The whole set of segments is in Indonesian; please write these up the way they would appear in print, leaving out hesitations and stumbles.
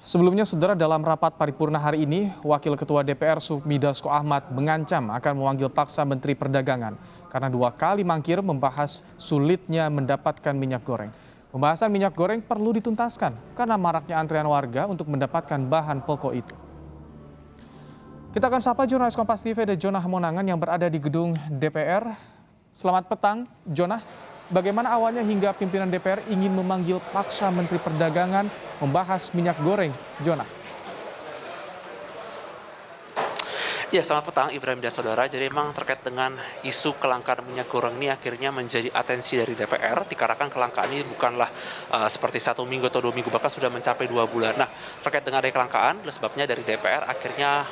Sebelumnya, saudara, dalam rapat paripurna hari ini, Wakil Ketua DPR Sufmi Dasko Ahmad mengancam akan memanggil paksa Menteri Perdagangan karena 2 kali mangkir membahas sulitnya mendapatkan minyak goreng. Pembahasan minyak goreng perlu dituntaskan karena maraknya antrean warga untuk mendapatkan bahan pokok itu. Kita akan sapa jurnalis Kompas TV ada Jonah Monangan yang berada di gedung DPR. Selamat petang, Jonah. Bagaimana awalnya hingga pimpinan DPR ingin memanggil paksa Menteri Perdagangan membahas minyak goreng, Jonah? Ya, selamat petang Ibrahim dan saudara. Jadi memang terkait dengan isu kelangkaan minyak goreng ini akhirnya menjadi atensi dari DPR, dikarenakan kelangkaan ini bukanlah seperti 1 minggu atau 2 minggu, bahkan sudah mencapai 2 bulan. Nah, terkait dengan adanya kelangkaan, sebabnya dari DPR akhirnya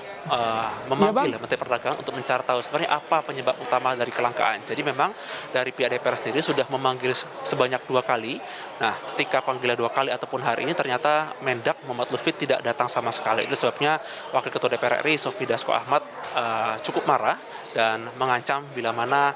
memanggil Menteri Perdagangan untuk mencari tahu sebenarnya apa penyebab utama dari kelangkaan. Jadi memang dari pihak DPR sendiri sudah memanggil sebanyak 2 kali. Nah, ketika panggilan 2 kali ataupun hari ini ternyata Mendak Muhammad Lutfi tidak datang sama sekali. Itu sebabnya Wakil Ketua DPR RI Sufmi Dasko Ahmad cukup marah dan mengancam bila mana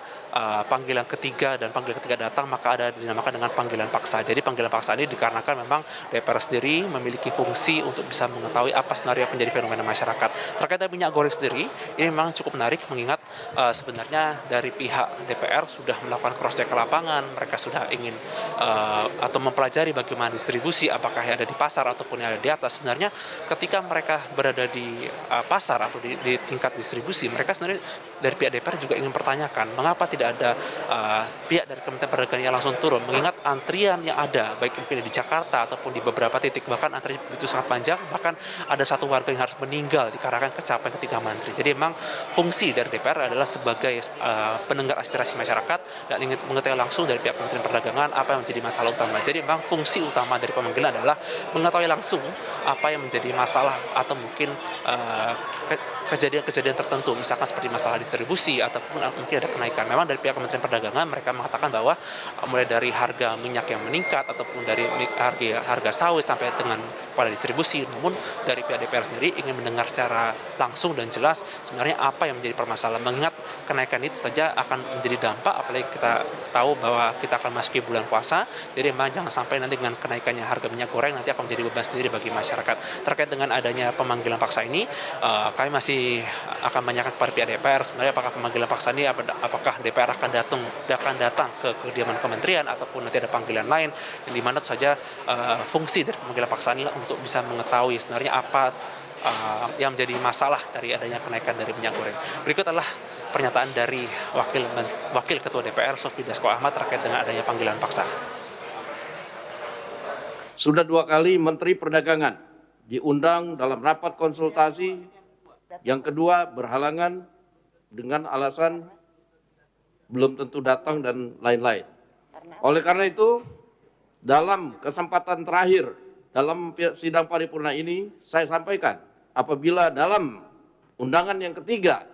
panggilan ketiga dan panggilan ketiga datang maka ada dinamakan dengan panggilan paksa. Jadi panggilan paksa ini dikarenakan memang DPR sendiri memiliki fungsi untuk bisa mengetahui apa sebenarnya menjadi fenomena masyarakat. Terkait dengan minyak goreng sendiri, ini memang cukup menarik mengingat sebenarnya dari pihak DPR sudah melakukan cross check ke lapangan, mereka sudah ingin atau mempelajari bagaimana distribusi, apakah yang ada di pasar ataupun yang ada di atas. Sebenarnya ketika mereka berada di pasar atau di tingkat distribusi, mereka sebenarnya dari pihak DPR juga ingin pertanyakan mengapa tidak ada pihak dari Kementerian Perdagangan yang langsung turun, mengingat antrian yang ada baik mungkin di Jakarta ataupun di beberapa titik, bahkan antrian begitu sangat panjang, bahkan ada satu warga yang harus meninggal dikarenakan kecapean ketika mantri. Jadi memang fungsi dari DPR adalah sebagai pendengar aspirasi masyarakat dan ingin mengetahui langsung dari pihak Kementerian Perdagangan apa yang menjadi masalah utama. Jadi memang fungsi utama dari pemanggilan adalah mengetahui langsung apa yang menjadi masalah atau mungkin kejadian-kejadian tertentu, misalkan seperti masalah distribusi ataupun mungkin ada kenaikan. Memang dari pihak Kementerian Perdagangan mereka mengatakan bahwa mulai dari harga minyak yang meningkat ataupun dari harga sawit sampai dengan pada distribusi. Namun dari pihak DPR sendiri ingin mendengar secara langsung dan jelas sebenarnya apa yang menjadi permasalahan, mengingat kenaikan itu saja akan menjadi dampak, apalagi kita tahu bahwa kita akan masuki bulan puasa. Jadi memang jangan sampai nanti dengan kenaikannya harga minyak goreng nanti akan menjadi beban sendiri bagi masyarakat. Terkait dengan adanya pemanggilan paksa ini, kami masih akan menanyakan kepada pihak DPR sebenarnya apakah pemanggilan paksa ini apakah DPR akan datang ke kediaman kementerian ataupun nanti ada panggilan lain, di mana saja fungsi dari pemanggilan paksa ini untuk bisa mengetahui sebenarnya apa yang menjadi masalah dari adanya kenaikan dari minyak goreng. Berikut adalah pernyataan dari Wakil Ketua DPR Sufmi Dasko Ahmad terkait dengan adanya panggilan paksa. Sudah 2 kali Menteri Perdagangan diundang dalam rapat konsultasi. Yang kedua berhalangan dengan alasan belum tentu datang dan lain-lain. Oleh karena itu, dalam kesempatan terakhir dalam sidang paripurna ini, saya sampaikan apabila dalam undangan yang ketiga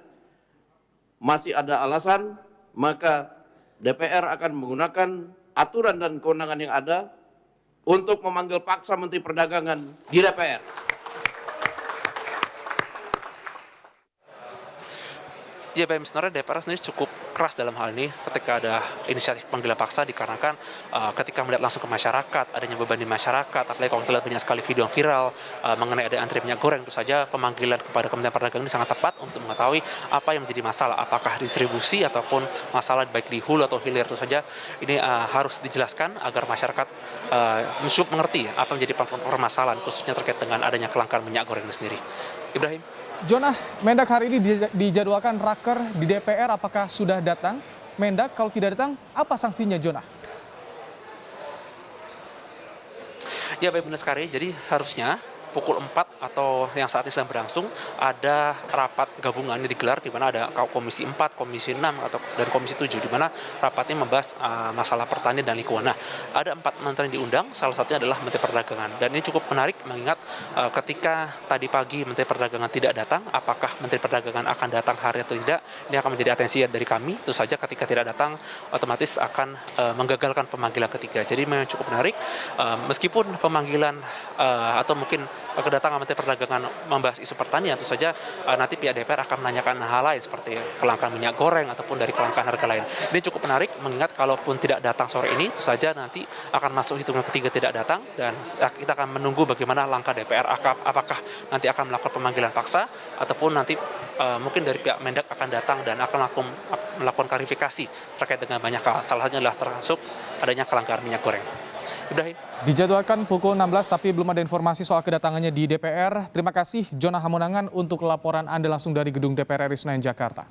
masih ada alasan, maka DPR akan menggunakan aturan dan kewenangan yang ada untuk memanggil paksa Menteri Perdagangan di DPR. Ya, BM sebenarnya DPR sendiri cukup keras dalam hal ini ketika ada inisiatif panggilan paksa, dikarenakan ketika melihat langsung ke masyarakat, adanya beban di masyarakat, apalagi kalau kita lihat banyak sekali video viral mengenai ada antri minyak goreng, itu saja pemanggilan kepada Kementerian Perdagangan ini sangat tepat untuk mengetahui apa yang menjadi masalah, apakah distribusi ataupun masalah baik di hulu atau hilir. Itu saja ini harus dijelaskan agar masyarakat cukup mengerti apa yang menjadi permasalahan, khususnya terkait dengan adanya kelangkaan minyak goreng ini sendiri. Ibrahim. Jonah, Mendak hari ini dijadwalkan raker di DPR, apakah sudah datang? Mendak kalau tidak datang, apa sanksinya, Jonah? Ya, baik, benar sekali. Jadi harusnya pukul 4 atau yang saat ini sedang berlangsung ada rapat gabungan yang digelar di mana ada Komisi 4, Komisi 6 dan Komisi 7 di mana rapatnya membahas masalah pertanian dan lingkungan. Nah, ada 4 menteri yang diundang, salah satunya adalah Menteri Perdagangan. Dan ini cukup menarik mengingat ketika tadi pagi Menteri Perdagangan tidak datang, apakah Menteri Perdagangan akan datang hari atau tidak, ini akan menjadi atensi dari kami. Tentu saja ketika tidak datang otomatis akan menggagalkan pemanggilan ketiga. Jadi memang cukup menarik, meskipun pemanggilan atau mungkin kedatangan Menteri Perdagangan membahas isu pertanian, tentu saja nanti pihak DPR akan menanyakan hal lain seperti kelangkaan minyak goreng ataupun dari kelangkaan harga lain. Ini cukup menarik mengingat kalaupun tidak datang sore ini, tentu saja nanti akan masuk hitungan ketiga tidak datang dan kita akan menunggu bagaimana langkah DPR, apakah nanti akan melakukan pemanggilan paksa ataupun nanti mungkin dari pihak Mendak akan datang dan akan melakukan klarifikasi terkait dengan banyak hal. Salah satunya adalah termasuk adanya kelangkaan minyak goreng. Ibrahim. Dijadwalkan pukul 16 tapi belum ada informasi soal kedatangannya di DPR. Terima kasih Jona Hamonangan untuk laporan Anda langsung dari gedung DPR RI Senayan, Jakarta.